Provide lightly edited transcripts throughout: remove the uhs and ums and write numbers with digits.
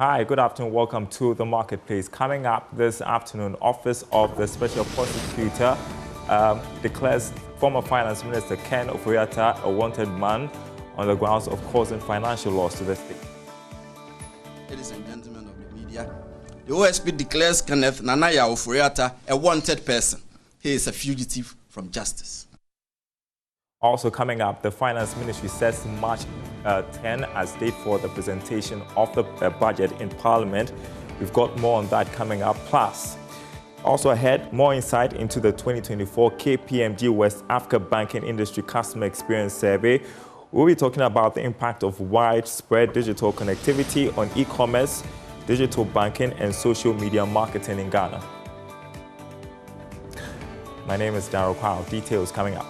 Hi, good afternoon. Welcome to the Marketplace. Coming up this afternoon, Office of the Special Prosecutor declares former Finance Minister Ken Ofori-Atta a wanted man on the grounds of causing financial loss to the state. Ladies and gentlemen of the media, the OSP declares Kenneth Nanaya Ofori-Atta a wanted person. He is a fugitive from justice. Also coming up, the Finance Ministry sets March 10 as date for the presentation of the budget in Parliament. We've got more on that coming up. Plus, also ahead, more insight into the 2024 KPMG West Africa Banking Industry Customer Experience Survey. We'll be talking about the impact of widespread digital connectivity on e-commerce, digital banking, and social media marketing in Ghana. My name is Darryl Kwao. Details coming up.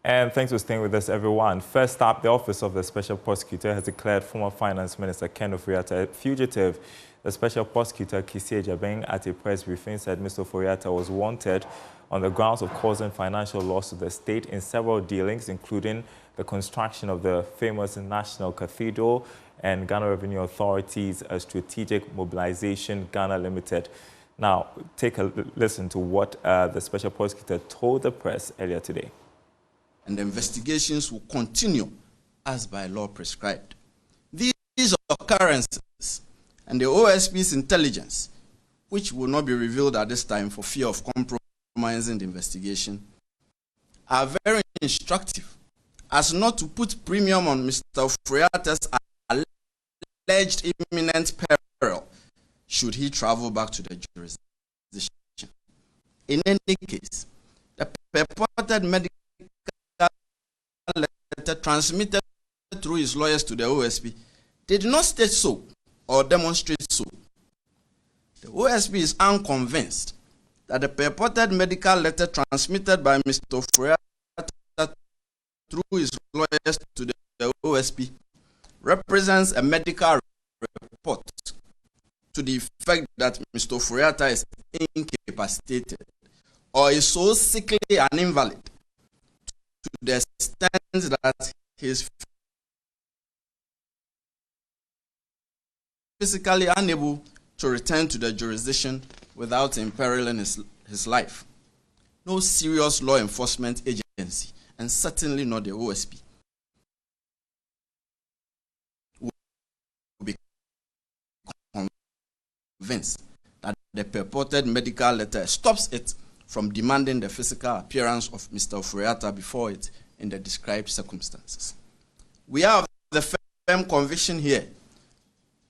And thanks for staying with us, everyone. First up, the Office of the Special Prosecutor has declared former Finance Minister Ken Ofori-Atta a fugitive. The Special Prosecutor, Kisi Ejabeng, at a press briefing said Mr. Ofori-Atta was wanted on the grounds of causing financial loss to the state in several dealings, including the construction of the famous National Cathedral and Ghana Revenue Authority's Strategic Mobilization Ghana Limited. Now, take a listen to what the Special Prosecutor told the press earlier today. And the investigations will continue as by law prescribed. These occurrences and the OSP's intelligence, which will not be revealed at this time for fear of compromising the investigation, are very instructive as not to put premium on Mr. Ofori-Atta's alleged imminent peril should he travel back to the jurisdiction. In any case, the purported medical letter transmitted through his lawyers to the OSP did not state so or demonstrate so. The OSP is unconvinced that the purported medical letter transmitted by Mr. Ofori-Atta through his lawyers to the OSP represents a medical report to the effect that Mr. Ofori-Atta is incapacitated or is so sickly and invalid to the extent that he is physically unable to return to the jurisdiction without imperiling his life. No serious law enforcement agency, and certainly not the OSP, will be convinced that the purported medical letter stops it from demanding the physical appearance of Mr. Ofori-Atta before it in the described circumstances. We have the firm conviction here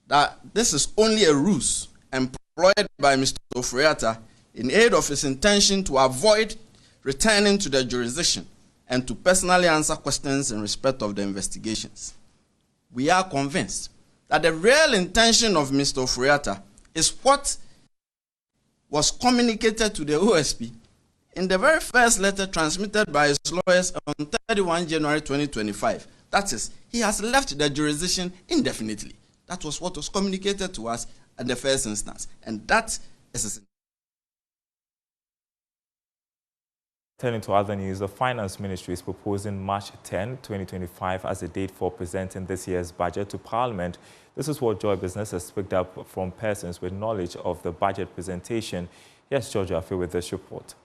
that this is only a ruse employed by Mr. Ofori-Atta in aid of his intention to avoid returning to the jurisdiction and to personally answer questions in respect of the investigations. We are convinced that the real intention of Mr. Ofori-Atta is what was communicated to the OSP in the very first letter transmitted by his lawyers on 31 January 2025. That is, he has left the jurisdiction indefinitely. That was what was communicated to us at the first instance. And that is Turning to other news, the Finance Ministry is proposing March 10, 2025 as a date for presenting this year's budget to Parliament. This is what Joy Business has picked up from persons with knowledge of the budget presentation. Here's George Afe with this report.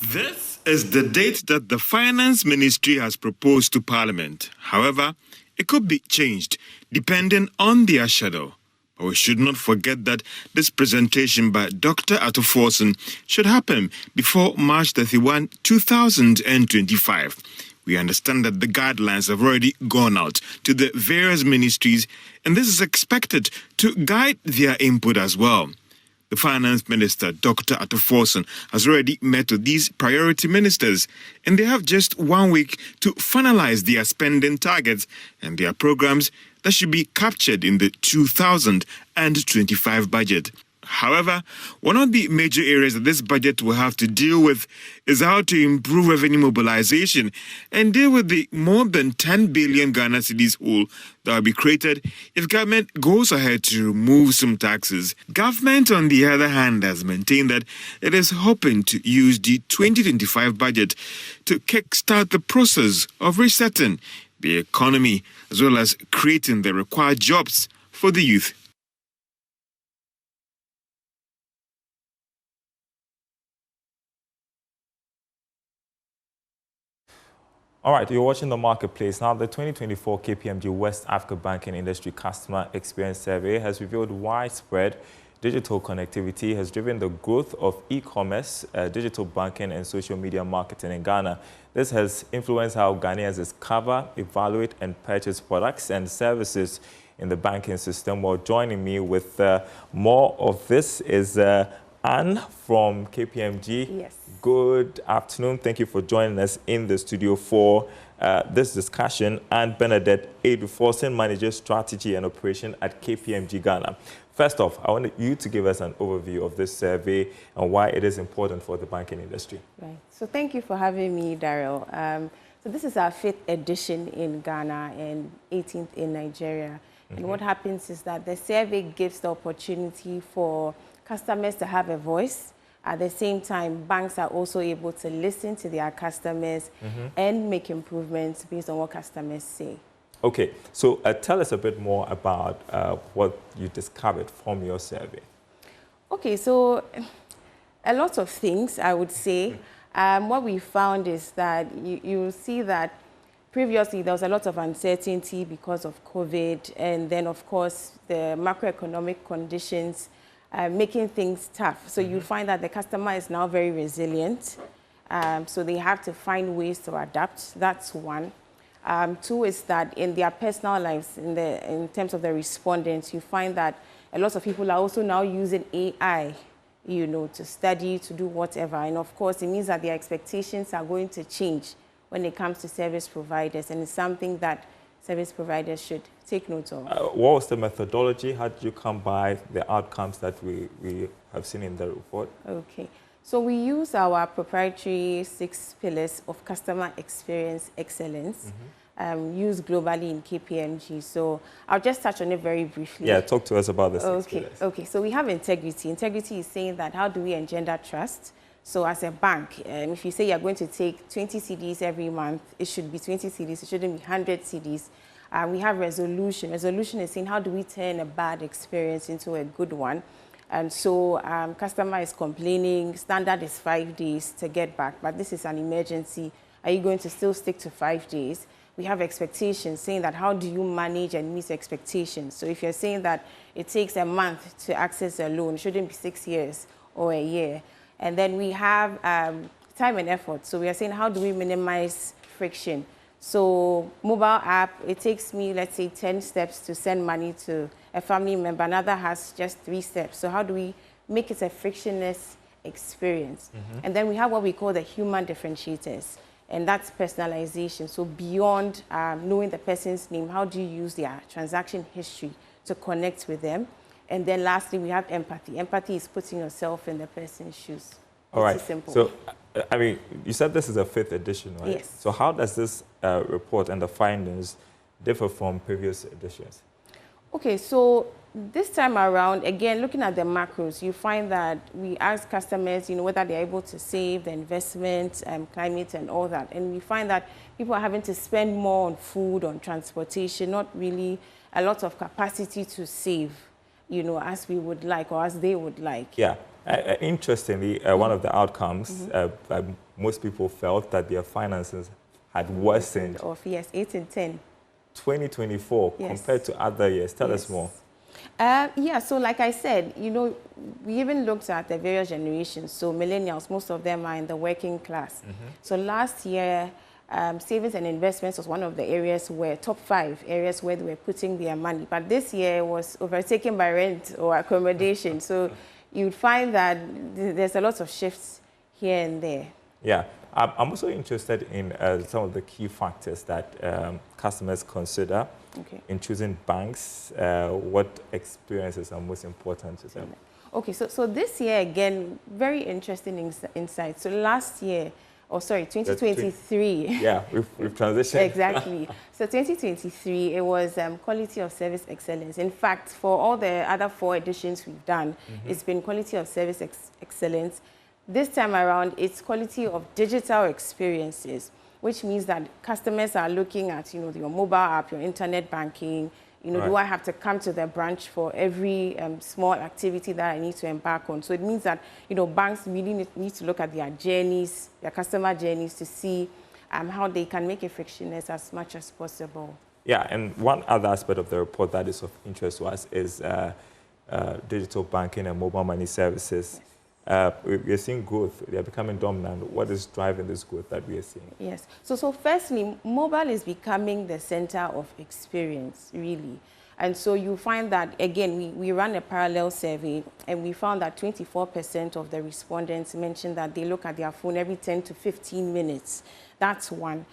This is the date that the Finance Ministry has proposed to Parliament. However, it could be changed depending on their schedule. But we should not forget that this presentation by Dr. Ato Forson should happen before March 31, 2025. We understand that the guidelines have already gone out to the various ministries, and this is expected to guide their input as well. The Finance Minister, Dr. Ato Forson, has already met with these priority ministers, and they have just 1 week to finalize their spending targets and their programs that should be captured in the 2025 budget. However, one of the major areas that this budget will have to deal with is how to improve revenue mobilization and deal with the more than 10 billion Ghana cedis hole that will be created if government goes ahead to remove some taxes. Government, on the other hand, has maintained that it is hoping to use the 2025 budget to kickstart the process of resetting the economy, as well as creating the required jobs for the youth. All right, you're watching The Marketplace. Now, the 2024 KPMG West Africa Banking Industry Customer Experience Survey has revealed widespread digital connectivity has driven the growth of e-commerce, digital banking, and social media marketing in Ghana. This has influenced how Ghanaians discover, evaluate, and purchase products and services in the banking system. Well, joining me with more of this is Anne from KPMG. Yes. Good afternoon. Thank you for joining us in the studio for this discussion. And Bernadette Forson, Manager Strategy and Operation at KPMG Ghana. First off, I want you to give us an overview of this survey and why it is important for the banking industry. Right. So thank you for having me, Daryl. So this is our 5th edition in Ghana and 18th in Nigeria. Mm-hmm. And what happens is that the survey gives the opportunity for customers to have a voice. At the same time, banks are also able to listen to their customers and make improvements based on what customers say. Okay, so tell us a bit more about what you discovered from your survey. Okay, so a lot of things, I would say. What we found is that you see that previously there was a lot of uncertainty because of COVID, and then, of course, the macroeconomic conditions making things tough. So you find that the customer is now very resilient. So they have to find ways to adapt. That's one. Two is that in their personal lives, in terms of the respondents, you find that a lot of people are also now using AI, to study, to do whatever. And of course, it means that their expectations are going to change when it comes to service providers. And it's something that service providers should take note of. What was the methodology? How did you come by the outcomes that we have seen in the report? Okay. So we use our proprietary 6 pillars of customer experience excellence, used globally in KPMG. So I'll just touch on it very briefly. Yeah, talk to us about the 6 pillars. Okay, so we have integrity. Integrity is saying that how do we engender trust? So as a bank, if you say you're going to take 20 CDs every month, it should be 20 CDs. It shouldn't be 100 CDs. We have resolution. Resolution is saying how do we turn a bad experience into a good one? And so customer is complaining, standard is 5 days to get back, but this is an emergency. Are you going to still stick to 5 days? We have expectations, saying that how do you manage and meet expectations? So if you're saying that it takes a month to access a loan, it shouldn't be 6 years or a year. And then we have time and effort. So we are saying how do we minimize friction? So mobile app, it takes me, let's say, 10 steps to send money to a family member. Another has just 3 steps. So how do we make it a frictionless experience? And then we have what we call the human differentiators, and that's personalization. So beyond knowing the person's name, how do you use their transaction history to connect with them? And then lastly, we have empathy. Empathy is putting yourself in the person's shoes. All right. Simple. So, I mean, you said this is a 5th edition, right? Yes. So how does this report and the findings differ from previous editions? Okay, so This time around, again, looking at the macros, you find that we ask customers, whether they're able to save the investment, climate and all that. And we find that people are having to spend more on food, on transportation, not really a lot of capacity to save, as we would like or as they would like. Yeah. Interestingly, one of the outcomes, most people felt that their finances had worsened. Yes, 8 and 10. 2024 compared to other years. Tell us more. Yeah, so like I said, we even looked at the various generations. So millennials, most of them are in the working class. So last year, savings and investments was one of the areas where, top 5 areas where they were putting their money. But this year was overtaken by rent or accommodation. So you'd find that there's a lot of shifts here and there. Yeah. I'm also interested in some of the key factors that customers consider in choosing banks. What experiences are most important to them? Okay, so this year, again, very interesting insight. So last year, 2023. Yeah, we've transitioned. Exactly. So 2023, it was quality of service excellence. In fact, for all the other 4 editions we've done, it's been quality of service excellence. This time around, it's quality of digital experiences, which means that customers are looking at, your mobile app, your internet banking. Do I have to come to the branch for every small activity that I need to embark on? So it means that, banks really need to look at their journeys, their customer journeys, to see how they can make it frictionless as much as possible. Yeah, and one other aspect of the report that is of interest to us is digital banking and mobile money services. We're seeing growth. They are becoming dominant. What is driving this growth that we are seeing? Yes. So firstly, mobile is becoming the center of experience, really. And so you find that, again, we ran a parallel survey, and we found that 24% of the respondents mentioned that they look at their phone every 10 to 15 minutes. That's one.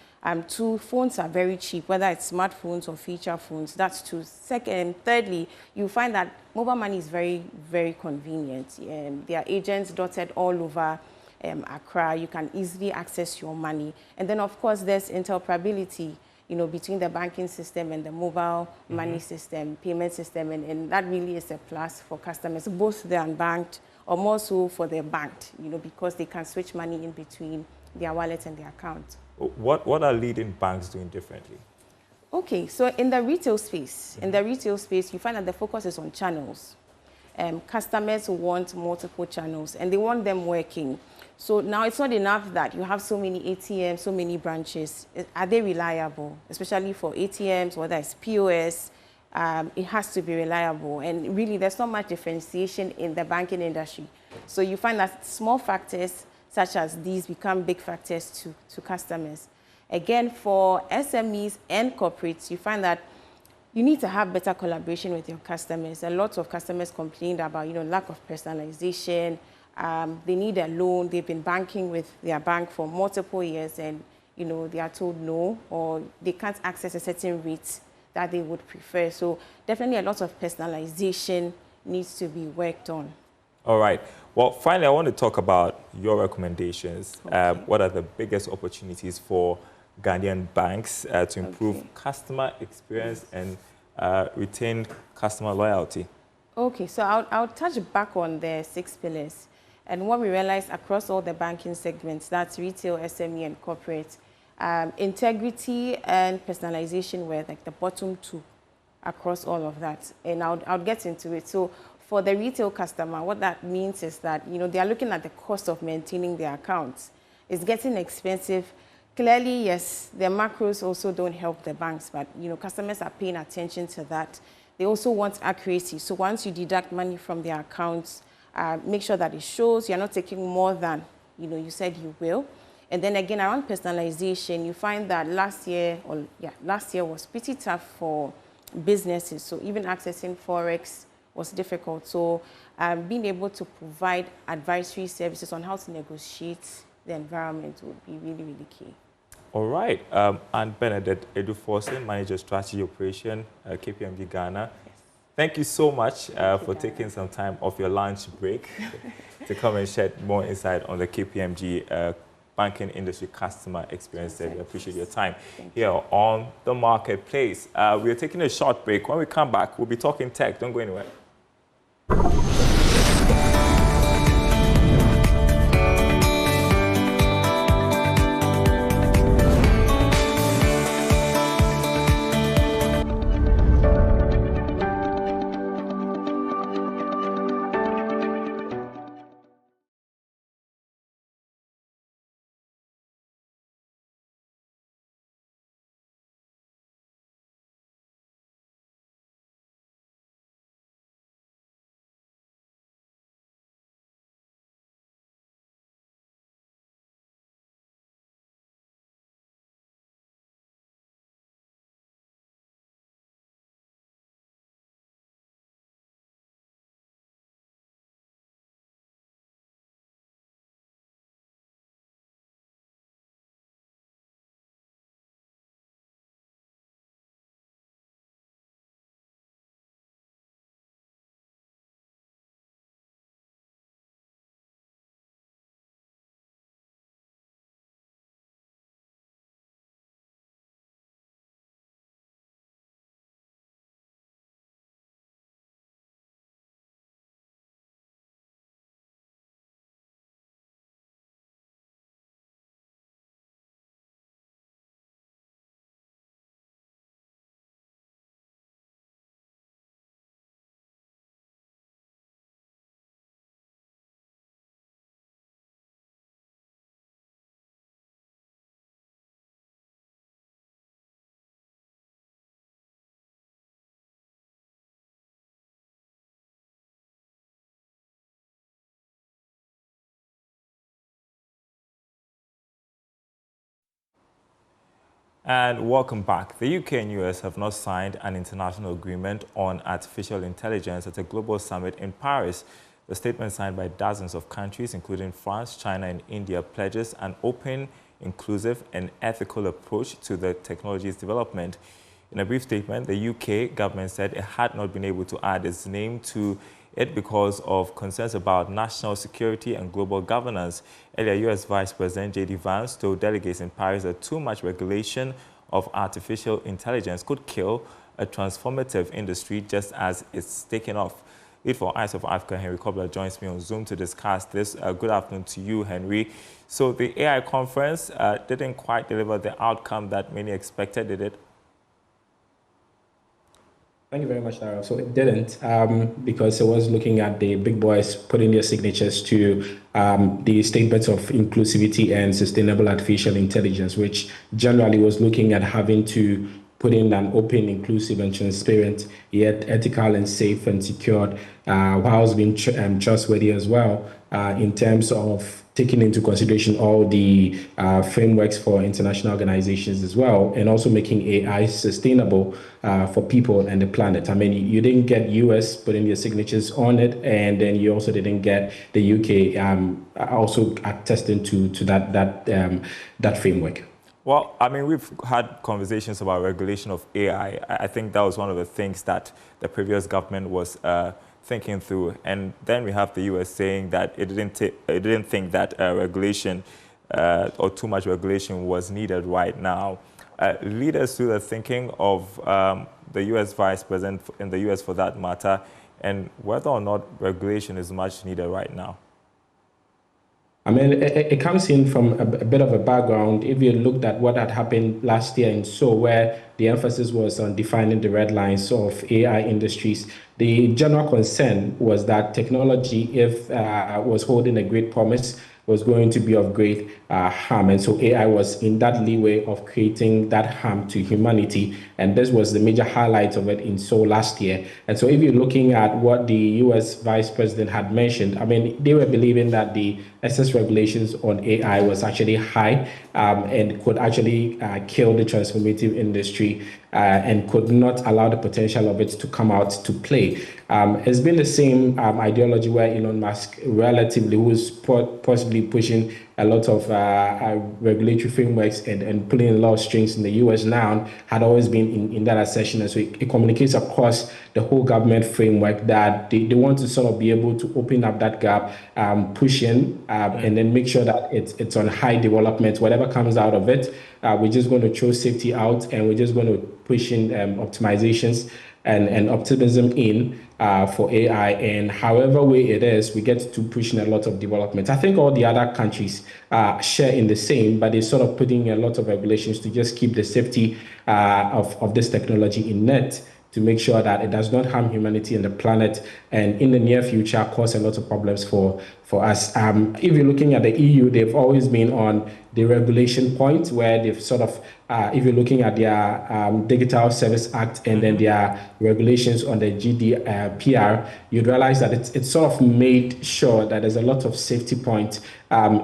2, phones are very cheap, whether it's smartphones or feature phones. That's 2. Thirdly, you find that mobile money is very, very convenient. There are agents dotted all over Accra. You can easily access your money. And then, of course, there's interoperability, between the banking system and the mobile money system, payment system. And that really is a plus for customers, both the unbanked or more so for the banked, because they can switch money in between their wallet and their account. What are leading banks doing differently? Okay, so in the retail space, you find that the focus is on channels. Customers want multiple channels, and they want them working. So now it's not enough that you have so many ATMs, so many branches. Are they reliable? Especially for ATMs, whether it's POS, it has to be reliable. And really, there's not much differentiation in the banking industry. So you find that small factors such as these become big factors to customers. Again, for SMEs and corporates, you find that you need to have better collaboration with your customers. A lot of customers complained about, lack of personalization. They need a loan. They've been banking with their bank for multiple years, and, they are told no, or they can't access a certain rate that they would prefer. So definitely a lot of personalization needs to be worked on. All right. Well, finally, I want to talk about your recommendations. Okay. What are the biggest opportunities for Ghanaian banks to improve customer experience and retain customer loyalty? Okay, so I'll touch back on the 6 pillars. And what we realized across all the banking segments, that's retail, SME, and corporate, integrity and personalization were like the bottom 2 across all of that. And I'll get into it. So for the retail customer, what that means is that, they are looking at the cost of maintaining their accounts. It's getting expensive. Clearly, yes, the macros also don't help the banks, but, customers are paying attention to that. They also want accuracy. So once you deduct money from their accounts, make sure that it shows you're not taking more than, you said you will. And then again, around personalization, you find that last year was pretty tough for businesses. So even accessing Forex was difficult. So being able to provide advisory services on how to negotiate the environment would be really, really key. All right. And Bernadette Edu-Forson, Manager Strategy Operation, KPMG Ghana. Yes. Thank you so much for taking some time off your lunch break to come and shed more insight on the KPMG banking industry customer experience. We appreciate your time here on The Marketplace. We are taking a short break. When we come back, we'll be talking tech. Don't go anywhere. And welcome back. The UK and US have not signed an international agreement on artificial intelligence at a global summit in Paris. The statement, signed by dozens of countries, including France, China, and India, pledges an open, inclusive, and ethical approach to the technology's development. In a brief statement, the UK government said it had not been able to add its name to it because of concerns about national security and global governance. Earlier, U.S. Vice President J.D. Vance told delegates in Paris that too much regulation of artificial intelligence could kill a transformative industry just as it's taken off. Lead for Eyes of Africa, Henry Kobler, joins me on Zoom to discuss this. Good afternoon to you, Henry. So the AI conference didn't quite deliver the outcome that many expected, did it? Thank you very much, Dara. So it didn't, because it was looking at the big boys putting their signatures to the statements of inclusivity and sustainable artificial intelligence, which generally was looking at having to put in an open, inclusive, and transparent, yet ethical and safe and secured, whilst being trustworthy as well, in terms of taking into consideration all the frameworks for international organizations as well, and also making AI sustainable for people and the planet. I mean, you didn't get US putting their signatures on it, and then you also didn't get the UK also attesting to that framework. Well, I mean, we've had conversations about regulation of AI. I think that was one of the things that the previous government was thinking through. And then we have the US saying that it didn't think that regulation or too much regulation was needed right now. Lead us through the thinking of the US Vice President in the US for that matter, and whether or not regulation is much needed right now. I mean, it comes in from a bit of a background. If you looked at what had happened last year in Seoul, where the emphasis was on defining the red lines of AI industries, the general concern was that technology, if was holding a great promise, was going to be of great harm. And so AI was in that leeway of creating that harm to humanity. And this was the major highlight of it in Seoul last year. And so if you're looking at what the US Vice President had mentioned, I mean, they were believing that the excess regulations on AI was actually high and could actually kill the transformative industry and could not allow the potential of it to come out to play. It's been the same ideology where Elon Musk, relatively, who is possibly aggressively pushing a lot of regulatory frameworks and pulling a lot of strings in the US now, had always been in that assertion. And so it communicates across the whole government framework that they want to sort of be able to open up that gap, push in, and then make sure that it's on high development. Whatever comes out of it, we're just going to throw safety out, and we're just going to push in optimizations and optimism in for AI. And however way it is, we get to push in a lot of development. I think all the other countries share in the same, but they're sort of putting a lot of regulations to just keep the safety of this technology in net, to make sure that it does not harm humanity and the planet, and in the near future cause a lot of problems for us. If you're looking at the EU, they've always been on the regulation point, where they've sort of, if you're looking at their Digital Service Act and then their regulations on the GDPR, you'd realize that it's sort of made sure that there's a lot of safety points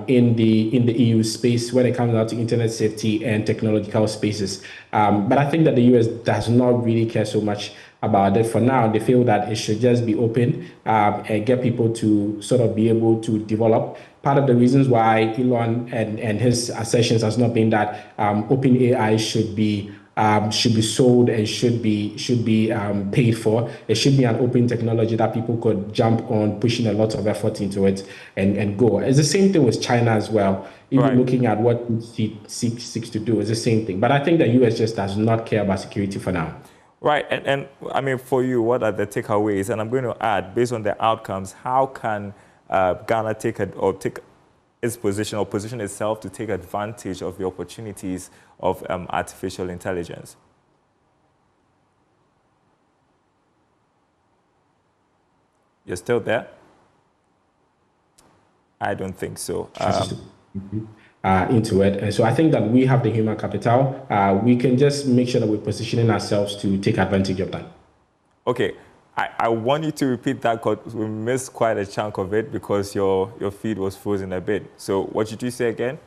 in the EU space when it comes down to internet safety and technological spaces. But I think that the US does not really care so much about it for now. They feel that it should just be open and get people to sort of be able to develop. Part of the reasons why Elon and his assertions has not been that OpenAI should be sold and should be paid for. It should be an open technology that people could jump on, pushing a lot of effort into it and go. It's the same thing with China as well. Even looking at what it seeks to do, it's the same thing. But I think the US just does not care about security for now. Right, and I mean, for you, what are the takeaways? And I'm going to add, based on the outcomes, how can Ghana take its position or position itself to take advantage of the opportunities of artificial intelligence? You're still there? I don't think so. Into it. And so I think that we have the human capital. We can just make sure that we're positioning ourselves to take advantage of that. Okay. I want you to repeat that because we missed quite a chunk of it because your feed was frozen a bit. So what did you say again?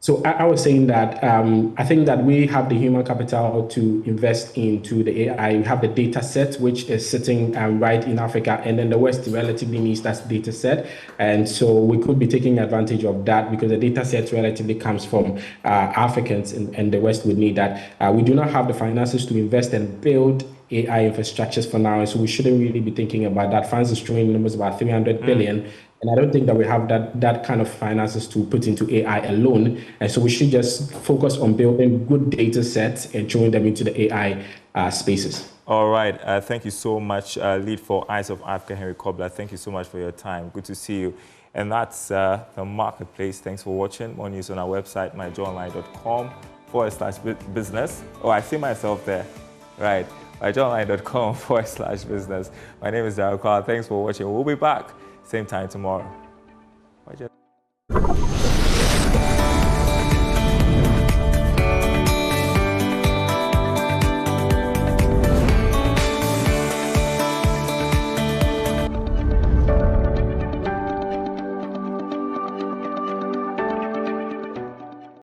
So I was saying that I think that we have the human capital to invest into the AI. We have the data set, which is sitting right in Africa, and then the West relatively needs that data set. And so we could be taking advantage of that because the data set relatively comes from Africans, and the West would need that. We do not have the finances to invest and build AI infrastructures for now, and so we shouldn't really be thinking about that. France is throwing numbers about 300 billion. And I don't think that we have that kind of finances to put into AI alone. And so we should just focus on building good data sets and throwing them into the AI spaces. All right. Thank you so much, Lead for Eyes of Africa, Henry Kobler. Thank you so much for your time. Good to see you. And that's the Marketplace. Thanks for watching. More news on our website, myjoyonline.com/business. Oh, I see myself there. Right. myjoyonline.com/business. My name is Darryl Carr. Thanks for watching. We'll be back same time tomorrow.